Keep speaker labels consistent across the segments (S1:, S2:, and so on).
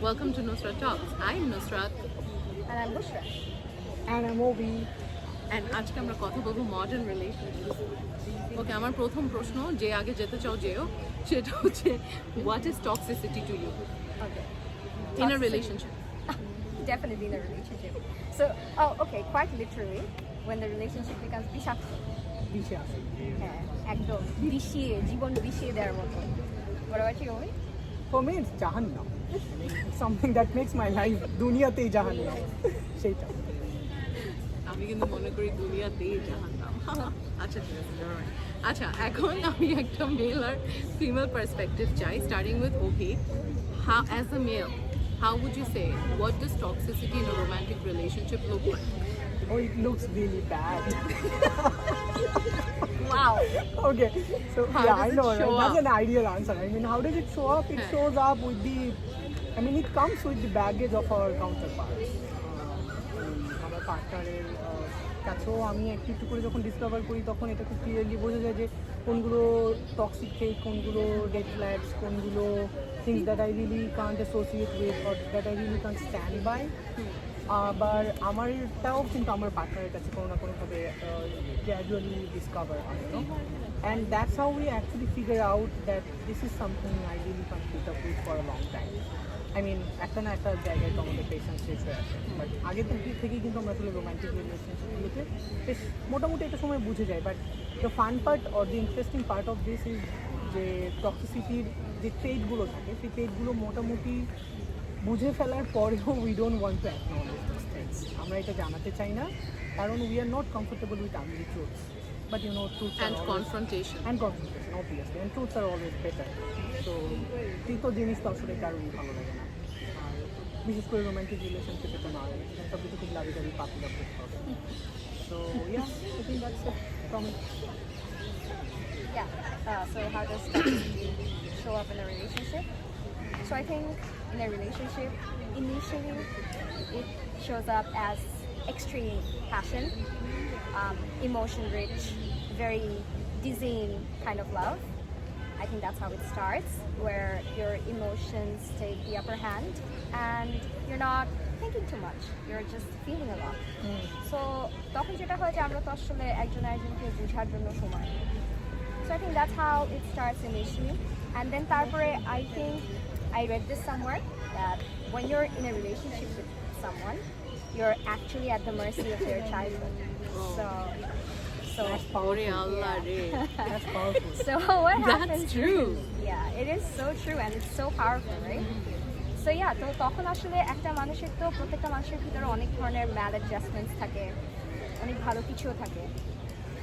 S1: Welcome to Nusrat Talks. I'm Nusrat.
S2: And I'm Bushra.
S3: And I'm Obi.
S1: And আজকে আমরা কথা বলবো modern relationship. ওকে, আমার প্রথম প্রশ্ন, যে আগে যেতে চাও যেও, সেটা হচ্ছে what is toxicity to you
S2: Okay.
S1: In a relationship?
S2: Definitely in a relationship. So, okay, quite literally, when the relationship becomes বিষাক্ত, হ্যাঁ, একদম বিষিয়ে, জীবন বিষিয়ে দেওয়ার মতো। What about you, Obi?
S3: For me, it's Jahannam. Something that makes my life দুনিয়াতেই জাহান্নাম সেইটা।
S1: আমি কিন্তু মনে করি দুনিয়াতেই জাহান্নাম। আচ্ছা ঠিক আছে, never mind. আচ্ছা, এখন আমি একটা মেল আর ফিমেল পার্সপেক্টিভ চাই, starting with Obi. As a male, how would you say, what does toxicity in a romantic relationship look like?
S3: Oh, it looks really bad.
S2: Wow.
S3: Okay, so
S1: How
S3: yeah,
S1: does
S3: I
S1: it
S3: know,
S1: show
S3: right? That's
S1: up?
S3: an ideal answer. I mean, how does it show up? It
S1: Yeah.
S3: shows up with the, I mean, it comes with the baggage of our counterparts. আমার পার্টনারের কাছেও আমি একটু একটু করে যখন discover করি, তখন এটা খুব ক্লিয়ারলি বোঝা যায় যে কোনগুলো টক্সিক ট্রেট, কোনগুলো রেড ফ্ল্যাগস, কোনগুলো things that I really can't associate with or that I really can't stand by. আবার আমারটাও কিন্তু আমার পার্টনারের কাছে কোনো না কোনোভাবে গ্র্যাজুয়ালি ডিসকভার হয়, no? And that's how we actually figure out that this is something I really can't pick up with for a long time. I mean, একটা না একটা জায়গায় তো আমাদের পেশেন্স শেষ হয়ে আসে, বাট আগে থেকেই কিন্তু আমরা আসলে রোম্যান্টিক রিলেশনশিপগুলোতে বেশ মোটামুটি একটা সময় বুঝে যাই। But the fun part or the interesting part of this is যে টক্সিসিটির যে ট্রেডগুলো থাকে, সেই ট্রেডগুলো মোটামুটি বুঝে ফেলার পরেও we don't want to acknowledge this things. আমরা এটা জানাতে চাই না, কারণ we are not comfortable with ugly truths. But you know, truths
S1: And
S3: are always,
S1: confrontation.
S3: obviously, and truths are always better. So, তিতো জিনিস তো আসলে কারোরই ভালো লাগে না, আর বিশেষ করে রোমান্টিক রিলেশনশিপে তো নয়, সব কিছু খুব লাভি লাভি পাতলা করতে হবে। So yeah, I think that's it from me.
S2: Yeah. So how does toxicity show up in a relationship? So I think in a relationship, initially, it shows up as extreme passion, emotion-rich, very dizzying kind of love. I think that's how it starts, where your emotions take the upper hand and you're not thinking too much, you're just feeling a lot. So তখন যেটা হয় যে আমরা তো আসলে একজন আরেকজনকে বোঝার জন্য সময় নিই। So I think that's how it starts initially, and then তারপরে I think I read this somewhere that when you're in a relationship with someone, you're actually at the mercy of their childhood. So
S3: That's
S1: ওরে
S3: powerful.
S1: আল্লাহ রে,
S3: That's powerful.
S2: So what
S1: That's
S2: happens?
S1: true.
S2: Yeah, it is so true and it's so powerful, right? So yeah, তো তখন আসলে একটা মানুষের তো প্রত্যেকটা মানুষের ভিতরে অনেক ধরনের ম্যাল অ্যাডজাস্টমেন্টস থাকে, অনেক ভালো কিছুও থাকে।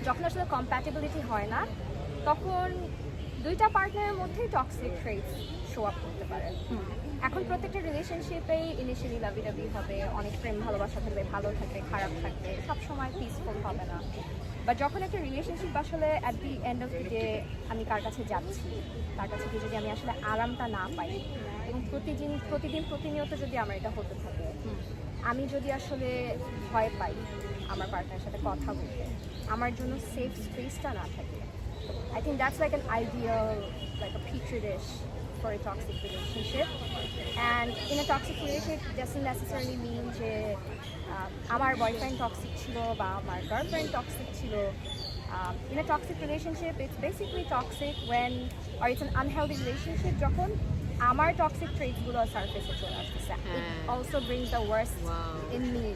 S2: যখন আসলে কম্প্যাটিবিলিটি হয় না, তখন দুইটা পার্টনারের মধ্যেই টক্সিক ট্রেটস শো আপ করতে পারে। এখন প্রত্যেকটা রিলেশনশিপেই ইনিশিয়ালি লাভি লাভি হবে, অনেক প্রেম ভালোবাসা থাকবে, ভালো থাকবে, খারাপ থাকবে, সবসময় পিসফুল হবে না। বাট যখন একটা রিলেশনশিপ আসলে at the end of the day আমি কার কাছে যাচ্ছি, তার কাছে গিয়ে যদি আমি আসলে আরামটা না পাই, এবং প্রতিনিয়ত যদি আমার এটা হতে থাকে, আমি যদি আসলে ভয় পাই আমার পার্টনারের সাথে কথা বলতে, আমার জন্য সেফ স্পেসটা না থাকে, I think that's like an ideal, like a petri dish for a toxic relationship. And in a toxic relationship doesn't necessarily mean যে আমার বয়ফ্রেন্ড টক্সিক ছিল বা আমার গার্লফ্রেন্ড টক্সিক ছিল। In a toxic relationship, it's basically toxic when, or it's an unhealthy relationship যখন আমার toxic ট্রেটসগুলো সারফেসে চলে আসতেছে। It also brings the worst in me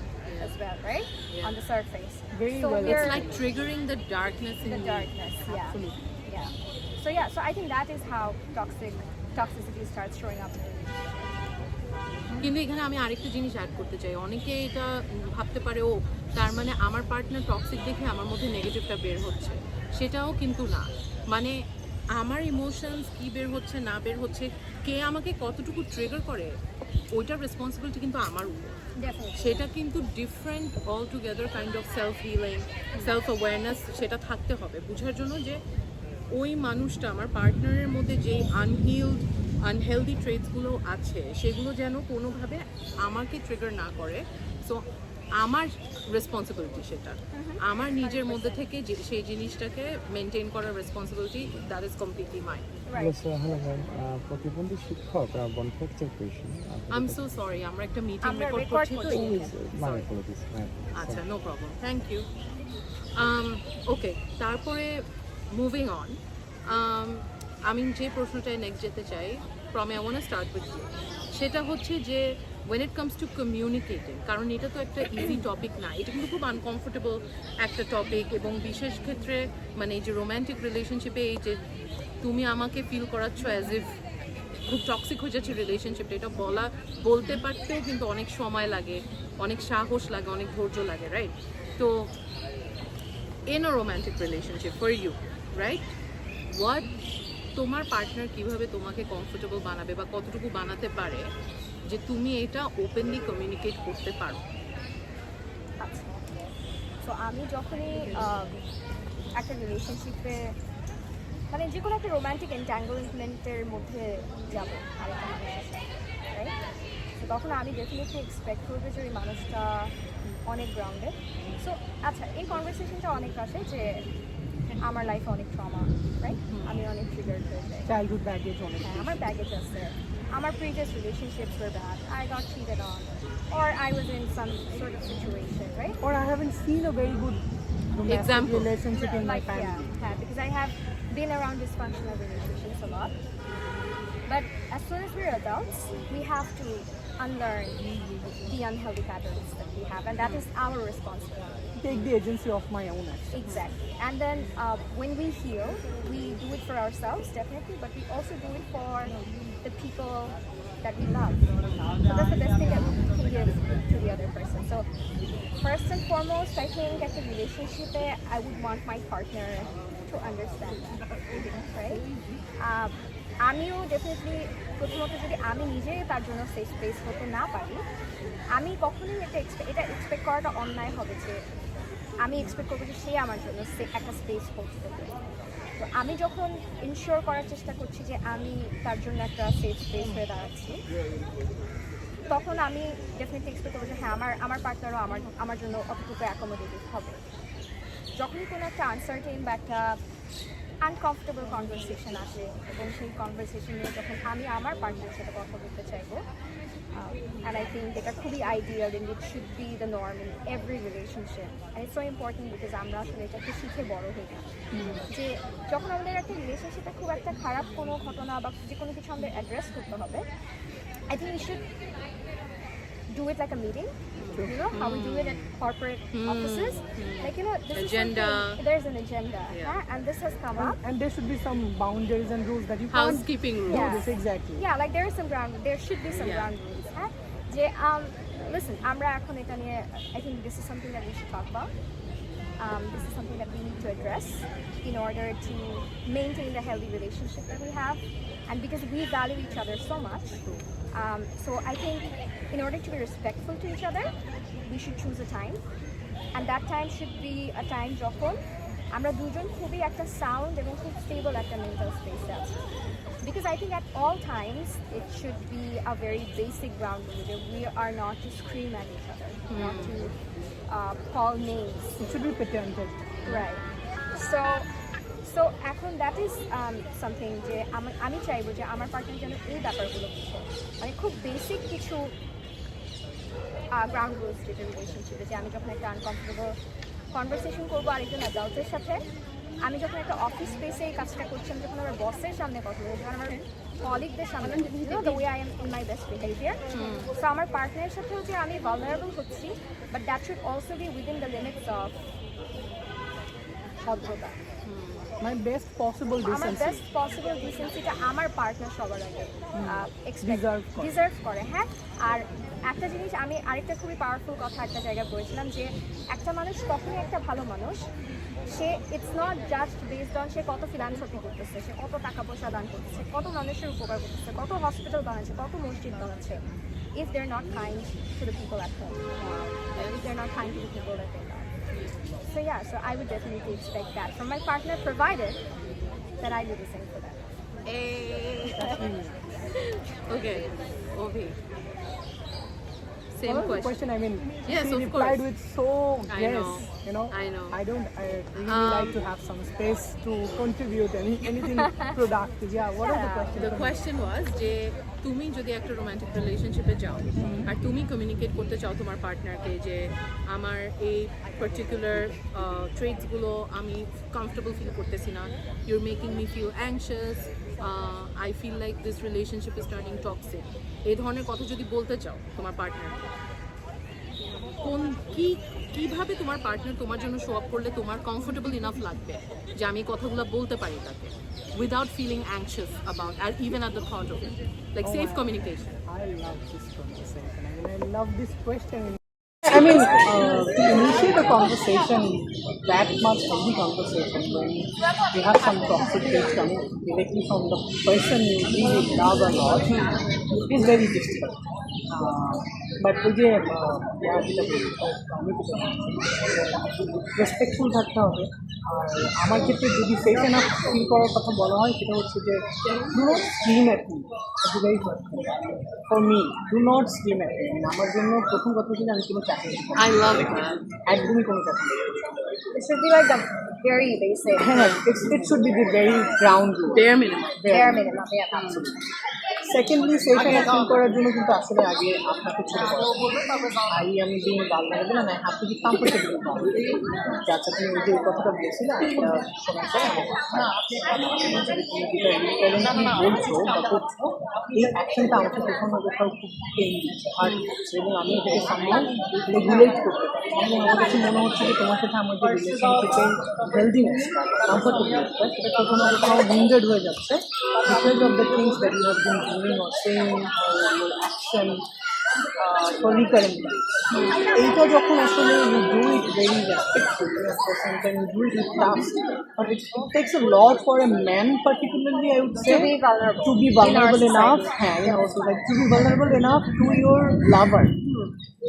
S2: as well, right? On the surface.
S3: Very
S2: So
S3: well.
S2: we're-
S1: it's like triggering the darkness in
S2: the
S1: you.
S2: darkness, yeah.
S3: Absolutely.
S2: Yeah. So I think that is how toxicity starts showing up in a relationship.
S1: কিন্তু এখানে আমি আরেকটা জিনিস add করতে চাই। অনেকে এটা ভাবতে পারে, ও তার মানে আমার পার্টনার টক্সিক দেখে আমার মধ্যে নেগেটিভটা বের হচ্ছে, সেটাও কিন্তু না। মানে আমার ইমোশনস কি বের হচ্ছে না বের হচ্ছে, কে আমাকে কতটুকু ট্রিগার করে, ওইটার রেসপন্সিবিলিটি কিন্তু আমার উপর।
S2: Definitely.
S1: সেটা কিন্তু different all together kind of self healing, self awareness, সেটা থাকতে হবে বোঝার জন্য যে ওই মানুষটা আমার পার্টনারের মধ্যে যেই আনহেলদি ট্রেটসগুলো আছে, সেগুলো যেন কোনোভাবে আমাকে ট্রিগার না করে। সো আমার রেসপন্সিবিলিটি সেটা, আমার নিজের মধ্যে থেকে সেই জিনিসটাকে মেনটেন করার responsibility, that is completely mine.
S2: Right.
S4: Hello ma'am, প্রতিবন্ধী শিক্ষক বনফ্যাকচার কোয়েশন
S1: আই এম সো সরি, আমরা একটা মিটিং
S2: আমরা
S1: রেকর্ড
S2: record
S1: করছি তো
S2: করছি।
S4: মানে অ্যাপোলজিস ম্যাম।
S1: আচ্ছা, no problem, thank you. Okay, তারপরে মুভিং অন, আমি যে প্রশ্নটায় নেক্সট যেতে চাই, প্রমে I want start with you, সেটা হচ্ছে যে when it comes to communicating, কারণ এটা তো একটা ইজি টপিক না, এটা কিন্তু খুব আনকমফোর্টেবল একটা টপিক, এবং বিশেষ ক্ষেত্রে মানে এই যে রোম্যান্টিক রিলেশনশিপে এই যে তুমি আমাকে ফিল করাচ্ছ অ্যাজ ইফ খুব টক্সিক হয়ে যাচ্ছে রিলেশনশিপটা, এটা বলতে পারতেও কিন্তু অনেক সময় লাগে, অনেক সাহস লাগে, অনেক ধৈর্য লাগে, রাইট? তো in a romantic relationship for you, right, what তোমার পার্টনার কিভাবে তোমাকে কমফোর্টেবল বানাবে বা কতটুকু বানাতে পারে যে তুমি এটা ওপেনলি কমিউনিকেট করতে পারো?
S2: আচ্ছা, তো আমি যখনই একটা রিলেশনশিপে মানে যে কোনো একটা রোম্যান্টিক এন্ট্যাঙ্গলমেন্টের মধ্যে যাব আরেকটা মানুষের সাথে, রাইট? তো তখন আমি ডেফিনেটলি এক্সপেক্ট করবো যে ওই মানুষটা অনেক গ্রাউন্ডেড। সো আচ্ছা, এই কনভারসেশনটা অনেক আসে যে আমার লাইফে অনেক ট্রমা, রাইট? আমি অনেক ট্রিগার্ড হয়ে যাই,
S3: চাইল্ডহুড ব্যাগেজ অনেক
S2: হ্যাঁ, আমার ব্যাগেজ আছে, আমার previous relationships were bad, I got cheated on, or I was in some sort of situation, right?
S3: or I haven't seen a very good domestic
S1: Example.
S3: relationship in my family.
S2: Yeah, because I have been around dysfunctional relationships a lot. But as soon as we're adults, we have to unlearn the unhealthy patterns that we have, and that is our responsibility.
S3: Take the agency of my own action.
S2: Exactly. And then when we heal, we do it for ourselves, definitely, but we also do it for the people that we love. So that's the best thing that we can give to the other person. So first and foremost, I think at the relationship, I would want my partner to understand that, right? আমিও definitely প্রথমত যদি আমি নিজে তার জন্য safe space হতে না পারি, আমি কখনোই এটা এক্সপেক্ট করাটা অন্যায় হবে যে আমি এক্সপেক্ট করবো যে সে আমার জন্য একটা স্পেস হোল্ড করবে। তো আমি যখন ইনশিওর করার চেষ্টা করছি যে আমি তার জন্য একটা সেফ স্পেস হয়ে দাঁড়াচ্ছি, তখন আমি ডেফিনেটলি এক্সপেক্ট করবো যে হ্যাঁ আমার পার্টনারও আমার জন্য অতটুকু অ্যাকোমোডেটিভ হবে। যখনই কোনো একটা আনসার্টেন বা একটা আনকমফোর্টেবল কনভারসেশন আসে, এবং সেই কনভারসেশনে যখন আমি আমার পার্টনারের সাথে কথা বলতে চাইবো, and I think এটা খুবই ideal, and it should be the norm in every relationship, and it's so important because আমরা আসলে এটাকে শিখে বড় হই, যে যখন আমাদের একটা রিলেশনশিপে খুব একটা খারাপ কোনো ঘটনা বা যে কোনো কিছু আমাদের অ্যাড্রেস করতে হবে, I think we should do it like a meeting, you know how we do it at corporate offices, like, you know, this
S1: Agenda.
S2: is something, there's an agenda,
S1: Yeah.
S2: and this has come up.
S3: And there should be some boundaries and rules that you can't
S1: Housekeeping
S3: do
S1: rules.
S2: Yeah.
S3: this. Exactly.
S2: Yeah, like there should be some
S1: Yeah.
S2: ground rules, হ্যাঁ? যে listen, আমরা এখন এটা নিয়ে, I think this is something that we should talk about. This is something that we need to address in order to maintain the healthy relationship that we have, and because we value each other so much. So I think in order to be respectful to each other, we should choose a time, and that time should be a time যখন আমরা দুজন খুবই একটা sound এবং খুব stable একটা mental স্পেসে আছি। Because I think at all times it should be a very basic ground rule that we are not to scream at each other, not to call names.
S3: It should be patented.
S2: Right. So এখন that is something যে আমি চাইবো যে আমার partner যেন এই ব্যাপারগুলো বুঝে, মানে খুব বেসিক কিছু গ্রাউন্ড রুলস যেটা রিলেশনশিপে, যে আমি যখন একটা আনকমফোর্টেবল কনভারসেশন করবো আরেকজন অ্যাডাল্টের সাথে, আমি যখন একটা অফিস স্পেসে এই কাজটা করছি, আমি যখন আমার বসের সামনে কথা বলবো, যখন আমার কলিগদের সামনে, the way I am in my best behaviour, so আমার পার্টনারের সাথেও যে আমি ভালনারেবল হচ্ছি, but that should also be within the limits of ভদ্রতা।
S3: My best possible
S2: আমার
S3: decency.
S2: বেস্ট পসিবল ডিসেন্সিটা আমার পার্টনার সবার আগে
S3: Deserve করে।
S2: ডিজার্ভ করে, হ্যাঁ। আর একটা জিনিস আমি আরেকটা খুবই পাওয়ারফুল কথা একটা জায়গায় বলেছিলাম, যে একটা মানুষ কখনই একটা ভালো মানুষ, সে it's not just based on সে কত ফিলান্থ্রপি করতেছে, সে কত টাকা পয়সা দান করতেছে, কত মানুষের উপকার করতেছে, কত হসপিটাল বানাচ্ছে, কত মসজিদ বানাচ্ছে, if they're not kind to the people at home, if they're not kind to the people that they love. So yeah, so I would definitely expect that from my partner, provided that I do the same for them.
S1: Okay, Abhi, Same
S3: What was the
S1: question.
S3: question? I mean,
S1: Yes,
S3: she
S1: of
S3: replied
S1: course.
S3: with so
S1: I
S3: yes,
S1: know.
S3: you know.
S1: I know.
S3: I don't. I really like to have some space to contribute anything productive. Yeah. What was the question?
S1: The question was যে তুমি যদি একটা romantic রিলেশনশিপে যাও আর তুমি communicate করতে চাও তোমার পার্টনারকে যে আমার এই পার্টিকুলার ট্রেটসগুলো আমি কমফর্টেবল ফিল করতেছি না, you're making me feel anxious, I feel like this relationship is turning toxic, এই ধরনের কথা যদি বলতে চাও তোমার পার্টনারকে, কিভাবে তোমার পার্টনার তোমার জন্য শো আপ করলে তোমার কমফোর্টেবল ইনাফ লাগবে যে আমি এই কথাগুলো বলতে পারি তাকে উইদাউট ফিলিং অ্যাংশিয়াস অ্যাবাউট আর even at the thought of it, like safe communication?
S3: I love this conversation. I mean, I love this question. I mean, to initiate a conversation, that much healthy conversation, when you have some toxic things coming directly from the person you really love a lot, is very difficult. But मुझे respectful থাকতে হবে। আর আমার ক্ষেত্রে যদি safe enough feel করার কথা বলা হয় সেটা হচ্ছে যে do not scream at me, very for me, do not scream at me. আমার জন্য প্রথম কথা হচ্ছে যে আমি কোনো চাকরি
S1: আই লাভ দ্যাট।
S3: একদমই কোনো চাকরি
S2: It should be like the very basic,
S3: হ্যাঁ, it should be the very ground rule.
S1: Bare minimum.
S2: bare minimum. Yeah, absolutely.
S3: Secondly safe enough feel করার জন্য কিন্তু আসলে আগে আপনাকে ছোট I am being vulnerable and I have to be comfortable with that. আচ্ছা, তুমি ওই যে কথাটা বলছিলে একটা সময় পরে তুমি বলছো বা করছো, এই অ্যাকশনটা আমাকে কোথাও না কোথাও খুব পেইন দিচ্ছে, হার্ট দিচ্ছে, এবং আমি এটাকে সামনে রেগুলেট করতে পারি। এবং আমার কাছে মনে হচ্ছে যে তোমার সাথে আমার যে রিলেশনশিপের হেলদিনেস, কমফোর্টেবলনেসটা, সেটা কোথাও না কোথাও হিন্ডার্ড হয়ে যাচ্ছে because of the things that you have been doing or saying or your action for recurrent life. এইটা যখন আসলে you do it very respectfully, of course sometimes you do it with trust, but it takes a lot for a man particularly, I would say,
S2: To be vulnerable.
S3: to be vulnerable enough, also like to be vulnerable enough to your lover,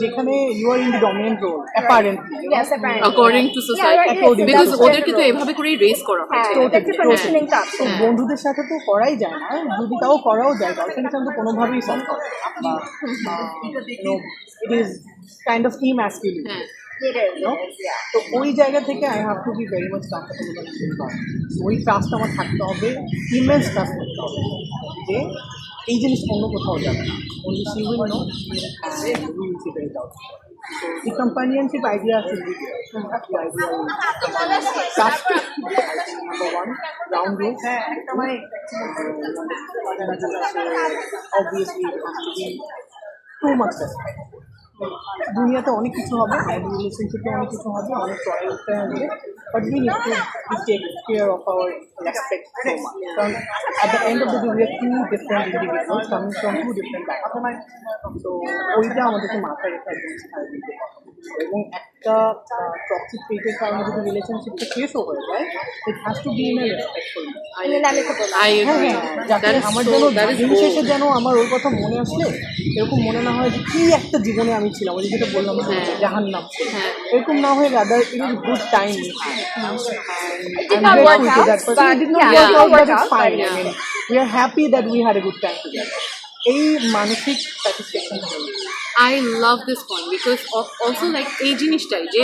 S3: যেখানে you are in the dominant role apparently,
S2: Yes, apparently.
S1: According to
S2: Yeah,
S1: society.
S2: right,
S3: According to
S1: Because
S3: society.
S1: ওদেরকে তো এভাবে করেই race করা হয়।
S2: হ্যাঁ,
S3: Totally,
S2: এটা একটু conditioning টা আছে।
S3: তো বন্ধুদের সাথে তো করাই যায় না, যদি তাও করাও যায় গার্লফ্রেন্ডের সাথে কোনোভাবেই সলভ করে ইট ইজ কাইন্ড অফ ইম্যাসকিউলিন।
S1: হ্যাঁ,
S2: It is, yeah.
S3: তো ওই জায়গা থেকে I have to be very much comfortable. ওই ট্রাস্ট আমার থাকতে হবে, ইমেন্স ট্রাস্ট থাকতে হবে যে এই জিনিসটা অন্য কোথাও যাবে না, only she will know and we will figure it out. The companionship idea should be there. The idea is trust, number one, ground rules. Obviously, it has to be too much respect. দুনিয়াতে অনেক কিছু হবে, রিলেশনশিপে অনেক কিছু হবে, অনেক চড়াই উঠতে হবে, but we need to take care of our respect so much, কারণ at the end of the day we are two different individuals coming from two different background. তো ওইটা আমাদেরকে মাথায় রেখে একদম শিখাই দিতে হবে। এবং একটা টক্সিক ফেজের কারণে যদি রিলেশনশিপটা শেষও হয়ে যায়, it has to be in a respectful.
S2: I mean, amicable.
S1: I
S3: হ্যাঁ
S1: agree.
S3: হ্যাঁ, যাতে
S1: That is
S3: আমার
S1: so-
S3: যেন
S1: that is
S3: দিন
S1: gold.
S3: শেষে যেন আমার ওর কথা মনে আসলে এরকম মনে না হয় যে কি একটা জীবনে আমি ছিলাম, ওই যেটা বললাম জাহান্নাম,
S1: হ্যাঁ।
S3: এরকম না হয়ে rather it is good time.
S2: It did not work out, but
S3: it did not
S2: yeah,
S3: work out, but
S2: work
S3: it's
S2: out,
S3: fine.
S2: but
S3: I mean, we are happy that we had a good time together. এই মানসিক satisfaction
S1: I love this point because also like এই জিনিসটাই যে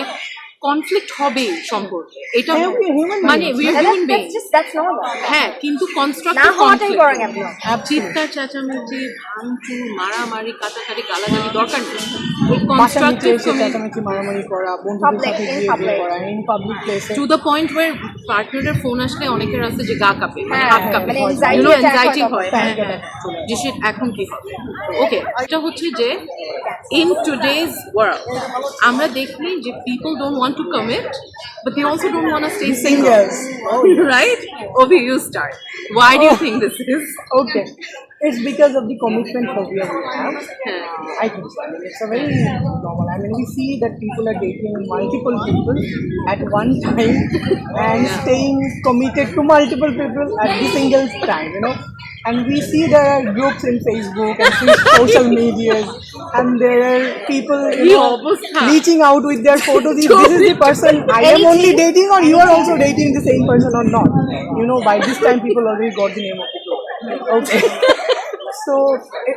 S1: conflict হবেই সম্পর্কে, এটা
S3: হ্যাঁ, we are human
S1: মানে
S3: beings.
S1: we are
S2: And
S1: human
S2: that's
S1: beings.
S2: just, that's normal.
S1: হ্যাঁ, কিন্তু
S2: না
S1: কনস্ট্রাকটিভ
S2: হওয়াটাই বরং এমন।
S1: চিৎকার চেঁচামেচি ভাঙচুর মারামারি কাটাকাটি গালাগালি দরকার নেই। ওই
S3: বাসা নিচে
S1: কনস্ট্রাকটিভ
S3: এসে চেঁচামেচি মারামারি করা, বন্ধুদের
S2: Public,
S3: সাথে
S2: in
S3: গিয়ে
S2: public.
S3: করা, ইন পাবলিক প্লেসে।
S1: টু দ্য পয়েন্ট ওয়ার পার্টনারের ফোন আসলে অনেকের আছে যে গা কাঁপে, মানে
S2: হ্যাঁ,
S1: হাত কাঁপে,
S2: মানে
S1: you
S2: anxiety
S1: know,
S2: attack
S1: anxiety
S2: হয়
S1: হয়।
S2: তখন।
S1: হ্যাঁ, হ্যাঁ, যে shit, এখন কি হবে। ওকে, এটা হচ্ছে যে ইন টুডেজ ওয়ার্ল্ড আমরা দেখি যে people don't want to commit but they also don't want to stay single. Right? Obi, you start. Why do you think this is?
S3: Okay, it's because of the commitment phobia we have.
S1: Yeah.
S3: I think so. I mean, it's a very normal. I mean, we see that people are dating multiple people at one time and staying committed to multiple people at the single time, you know. And we see there are groups in Facebook and social medias, and there are people, you know, reaching out with their photos. If this is the person I am only dating, or you are also dating the same person or not. You know, by this time people already got the name of the group. Okay. So,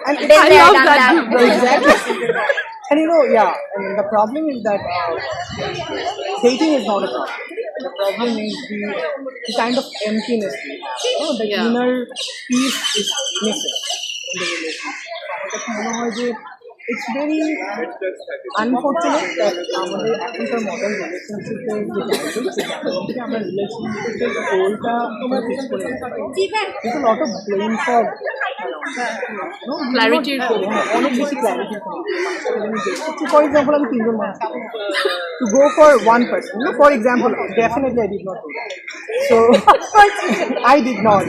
S3: and
S2: Been
S1: I
S2: there,
S1: love
S2: done
S1: that
S2: that.
S1: group.
S3: exactly. And yeah, I mean, the problem is that dating is not a problem. The problem is the kind of emptiness we have. The
S1: Yeah.
S3: inner peace is missing in the relationship. আমার কাছে মনে হয় যে it's very unfortunate that আমাদের এখনকার modern রিলেশনশিপে যে আমরা রিলেশনশিপের গোলটা আমরা ফিক্স করে কিন্তু লট অফ ব্লেম ফর
S1: Clarity-র কমতি।
S3: অনেক বেশি ক্ল্যারিটি ফর এক্সাম্পল আমি তিনজন মানুষ to go for one person. For example, definitely I did not do that. So I did not.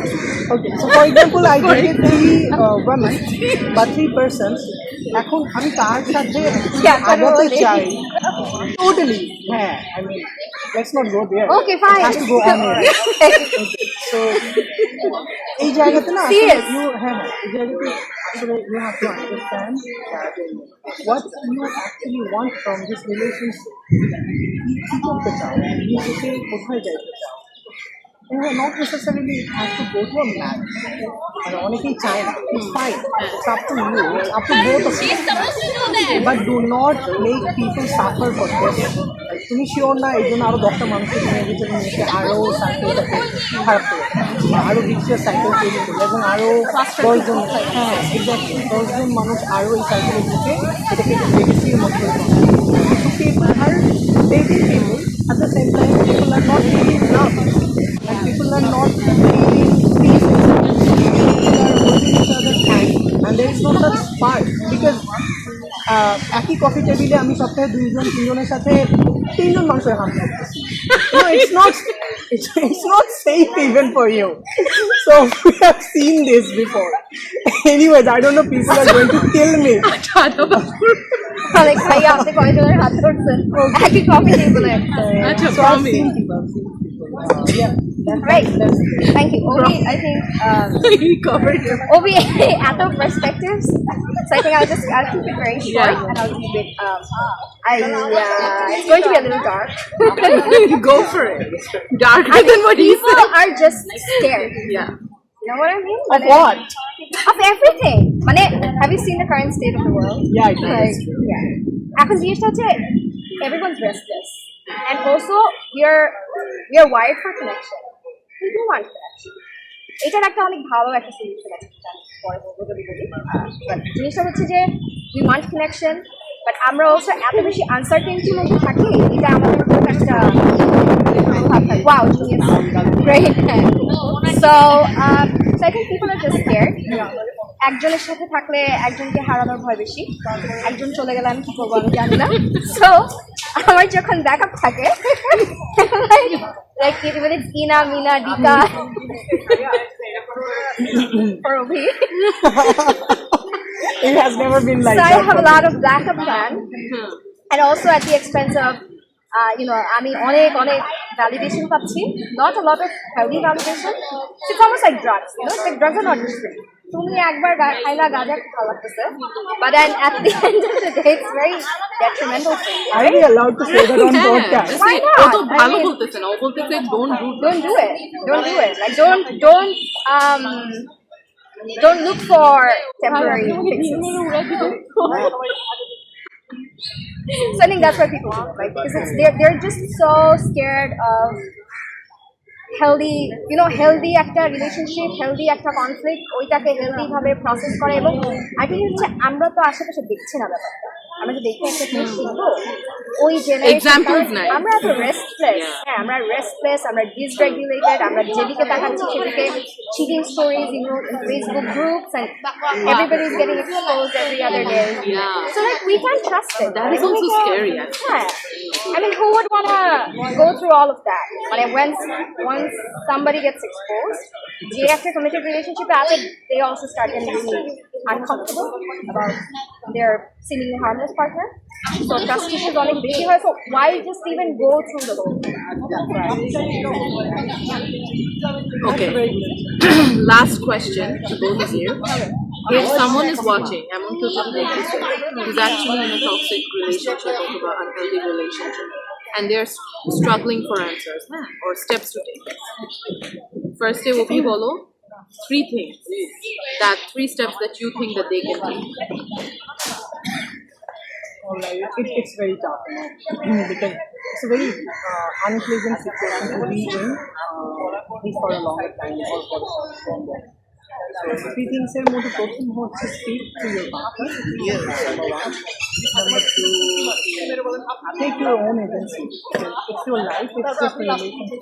S3: Okay, so for example, I dated 3 women, but 3 persons. এখন আমি তার সাথে আগাতে চাই টোটালি হ্যাঁ I mean let's not go there.
S2: Okay, fine.
S3: It has to go on air. So এই জায়গাতে না
S2: Serious?
S3: হ্যাঁ এই জায়গাতে আসলে you have to understand that what you actually want from this relationship. কি করতে চাও নিজেকে কোথায় যাইতে চাও not necessarily have to go to a marriage. মানে অনেকেই চায় না it's fine, it's up to you, it's up to both of you, but do not make people suffer for this. তুমি শিওর না এই জন্য আরো 10টা মানুষকে নিয়ে ভিতরে নিয়ে আরো সাইকেলটাকে খারাপ করে আরো ভিক্সিয়াস সাইকেল তৈরি করবে এবং আরো 10জন হ্যাঁ এক্স্যাক্টলি 10জন মানুষ আরো এই সাইকেলের দিকে এটাকে লেগেসির মধ্যে people are dating people at the same time people are not feeling love and people are not feeling peace inside. People are holding each other's hand and there is no such spark because একই coffee টেবিলে আমি সপ্তাহে 2-3জনের সাথে 3জন মানুষের হাত ধরতেছি it's not safe even for you. So we have seen this before. Anyways, I don't know, people are going to kill me.
S2: like ভাইয়া আপনি কয়জনের হাত ধরছেন একই কফি টেবিলে
S1: আচ্ছা
S3: So I've
S1: promise
S3: seen people. Yeah,
S2: right thank you Obi I think
S1: he covered it.
S2: Obi at of perspectives so I think I'll keep it very short
S1: Yeah.
S2: and I'll keep it it's going to be a little dark
S1: Go for it. Darker than what he
S2: people
S1: said.
S2: are just scared
S1: Yeah.
S2: you know what I mean
S3: Of what?
S2: of everything মানে have you seen the current state of the world
S3: Yeah, it is.
S2: like yeah এখন জিনিসটা হচ্ছে everyone's restless and also we are wired for connection we do want connection এটার একটা অনেক ভালো একটা solution আছে যেটা আমি পরে বলবো যদি বলি বাট জিনিসটা হচ্ছে যে we want connection বাট আমরা also এত বেশি আনসার্টেনিটির মধ্যে থাকি এটা আমাদের উপর একটা wow genius great so I think people are just scared একজনের সাথে থাকলে একজনকে হারানোর ভয় বেশি একজন চলে গেলে আমি কি করবো আমি জানি না সো আমার যখন ব্যাকআপ থাকে like whether it's Ina, Mina, Dika or Obi
S3: It has never been like
S2: so I
S3: that.
S2: have a lot of backup plan and also at the expense of আমি অনেক validation পাচ্ছি not a lot of healthy validation it's almost like drugs it's like drugs are not different তুমি একবার খাইলা গাঁজা ভালো লাগতেছে but then at the end of the day it's very detrimental for you
S3: Are we allowed to say that on podcast?
S2: Why
S1: See,
S2: not?
S1: ও তো
S2: I
S1: ভালো
S2: mean-
S1: বলতেছে না ও বলতেছে don't do
S2: don't do it like don't look for temporary fixes so I think that's why people do like because they're just so scared of healthy একটা relationship healthy একটা conflict ওইটাকে healthy ভাবে process করে এবং I think হচ্ছে আমরা তো আশেপাশে দেখছি না ব্যাপারটা আমরা যে দেখে একটা জিনিস শিখবো ওই
S1: Examples নাই।
S2: আমরা তো রেস্টলেস হ্যাঁ আমরা রেস্টলেস আমরা ডিসরেগুলেটেড আমরা যেদিকে তাকাচ্ছি সেদিকে cheating stories in Facebook groups and everybody is getting exposed every other day
S1: Yeah.
S2: so like we can't trust it
S1: That is also scary, actually.
S2: yeah I mean who would want to go through all of that but once somebody gets exposed they after committed relationship they also start getting really uncomfortable about their seemingly harmless partner so trust issues অনেক বেশি হয় so why just even go through the whole thing
S1: Okay. Last question to both of you. If someone is watching, এমন কেউ যদি দেখতেছে, who's actually in a toxic relationship or an unhealthy relationship, and they're struggling for answers or steps to take. First, Obi bolo 3 things, that 3 steps that you think that they can take.
S3: like it's very tough, because it's a very unpleasant situation to be in for a longer time or for a longer. So three things are more to speak to your partner. Number one. Number two, take your own agency. It's your life, it's just a relationship,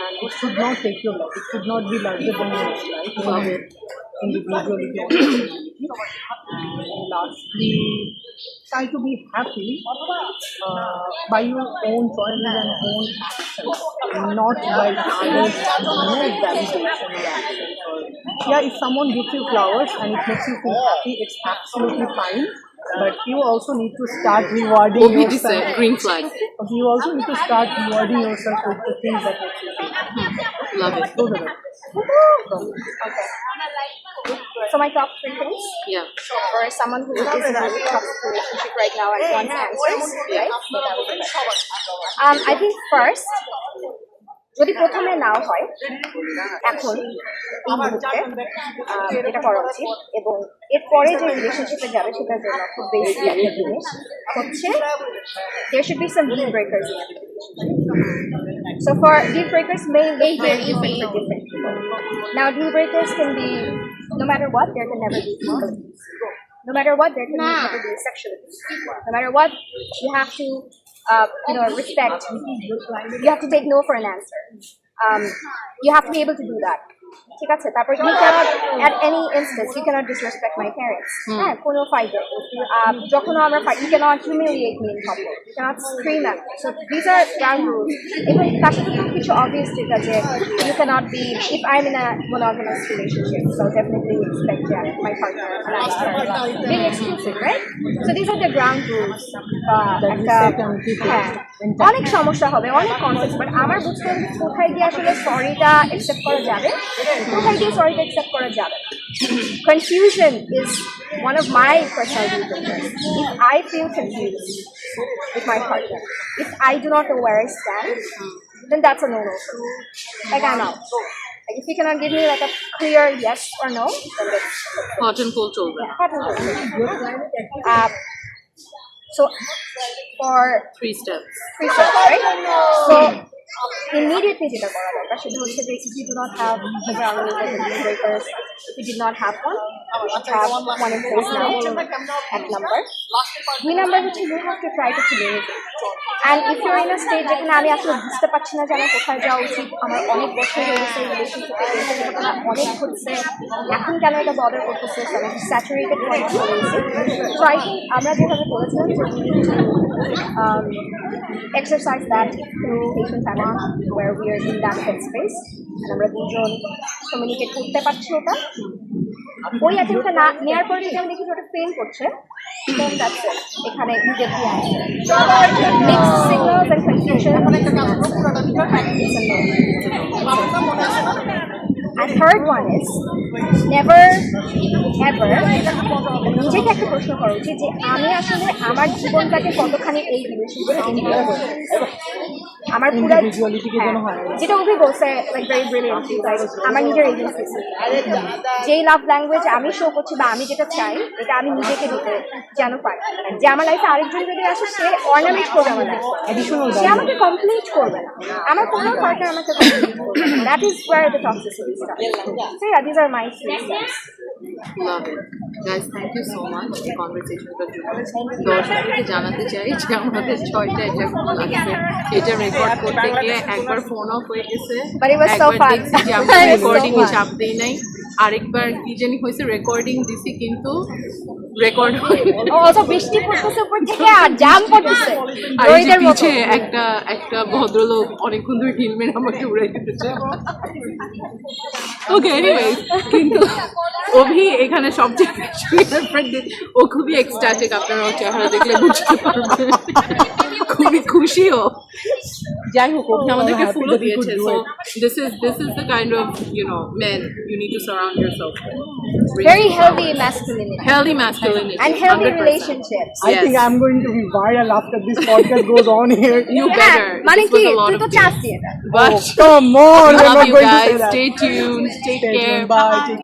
S3: and it should not take your life. It should not be larger than your life. Love it individually. And lastly, try to be happy by your own choices and own actions, not by others' validation or action. Yeah, if someone gives you flowers and it makes you feel happy, it's absolutely fine. But you also need to start rewarding yourself.
S1: green flag.
S3: You also need to start rewarding yourself with the things that make you feel happy.
S1: Love it.
S3: Those are
S2: Okay. So my top 3 things
S1: Yeah.
S2: for someone who is in a toxic relationship right now and wants answers, right? I think first, যদি প্রথমে নাও হয় এখন এই মুহূর্তে এটা করা উচিত, এবং এরপরে যে রিলেশনশিপে যাবে সেটার জন্য খুব বেশি একটা জিনিস হচ্ছে there should be some deal breakers in it. So for deal breakers may look very different for different people. Now deal breakers can be no matter what, there can never be physically. No matter what, there can never be sexually. No matter what, you have to respect. You have to take no for an answer. You have to be able to do that. ঠিক আছে, তারপর you cannot at any instance you cannot disrespect my parents. হ্যাঁ, কোনো fight যখন আমরা fight, you cannot humiliate me in public, you cannot scream at me. So these are ground rules. এবং তার সাথে খুব কিছু obvious যেটা যে you cannot be, if I'm in a monogamous relationship, so definitely expect my partner and I are being exclusive, right? So these are the ground rules. একটা হ্যাঁ, অনেক সমস্যা হবে, অনেক কনফ্লিক্ট, বাট আমার বুঝতে হবে কোথায় গিয়ে আসলে সরিটা অ্যাকসেপ্ট করা যাবে, কোথায় গিয়ে সরিটা অ্যাকসেপ্ট করা যাবে। Confusion is one of my personal weaknesses. If I feel confused with my partner, if I do not know where I stand, then that's a no-no. Like I'm out. Like if you cannot give me like a clear yes or no, then that's
S1: Hot and cold children.
S2: hot and cold. So for
S1: 3 steps.
S2: 3 steps, right? So immediately যেটা করা দরকার সেটা হচ্ছে যে if you do not have the ground rules or the deal breakers, if you did not have one, you should have one in place now at number. 2 number হচ্ছে you have to try to communicate. And if you're in a stage যেখানে আমি আসলে বুঝতে পারছি না যে আমার কোথায় যাওয়া উচিত, আমার অনেক বছর হয়ে গেছে রিলেশনশিপে, অনেক ঘুরছে, এখন কেন এটা বদার করতেছে, আমি স্যাচুরেটেড পয়েন্ট চলে গেছি। সো আই থিঙ্ক আমরা যেভাবে বলেছিলাম যে we need to exercise that communication pattern where we are in that headspace and আমরা দুজন কমিউনিকেট করতে পারছি ওটা। ওই অ্যাটেম্পটা না নেওয়ার পরে যদি আমি দেখি যে ওটা ফেল করছে, then that's it. এখানে you get the answer. Mixed signals and confusion. It's a no. And third one is never ever নিজেকে একটা প্রশ্ন করা উচিত যে আমি আসলে আমার জীবনটাকে কতখানি এই রিলেশনশিপে ইনভলভ করছি। আমার পুরো যেটা অভি বলছে লাইক ভেরি ব্রিলিয়েন্টলি, লাইক আমার নিজের এজেন্সি, যেই লাভ ল্যাঙ্গুয়েজ আমি শো করছি বা আমি যেটা চাই এটা আমি নিজেকে দিতে যেন পারি, যে আমার লাইফে আরেকজন যদি আসে সে অর্নামেন্ট করবে আমার লাইফ, সে আমাকে কমপ্লিট করবে না, আমার কোনো পার্টনার আমাকে কমপ্লিট করবে না। That is wire the toxicity starts. So yeah, these are my 3 steps.
S1: Love it. Guys, thank you so much for the conversation. দর্শকদেরকে জানাতে চাই যে আমাদের 6টা এটা লাগছে, এটা রেকর্ড করতে গিয়ে একবার ফোন অফ হয়ে গেছে,
S2: But it was so fun.
S1: যে আমরা রেকর্ডিং এ চাপ দেই নাই, আরেকবার কি জানি হয়েছে রেকর্ডিং দিছি কিন্তু রেকর্ড হয়
S2: Also বৃষ্টি পড়তেছে উপর থেকে আর জাম পড়তেছে
S1: আর এই যে
S2: রোদের মতো।
S1: পিছে একটা ভদ্রলোক অনেকক্ষণ ধরে হিলমেট আমাকে উড়াই দিতেছে। ওকে, এনিওয়েজ, কিন্তু অভি এখানে সবচেয়ে ও খুবই এক্সট্যাটিক, আপনারা ওর চেহারা দেখলে বুঝতে পারবেন, খুবই খুশিও। যাই হোক, অভি আমাদেরকে ফুলও দিয়েছে। So this is the kind of men you need to surround yourself with.
S2: Very healthy masculinity
S1: Healthy masculinity
S2: and healthy
S1: 100%.
S2: relationships.
S3: I think I'm going to be viral after this podcast goes on here.
S1: You better.
S2: মানে
S1: This
S2: কি
S1: was a lot
S2: তুই
S1: of
S2: তো
S1: things.
S2: চাস দিয়ে
S1: But
S3: Come on, we're
S1: love
S3: not
S1: you
S3: going to
S1: guys.
S3: say that.
S1: Stay tuned. Take
S3: Stay
S1: care.
S3: tuned. Bye.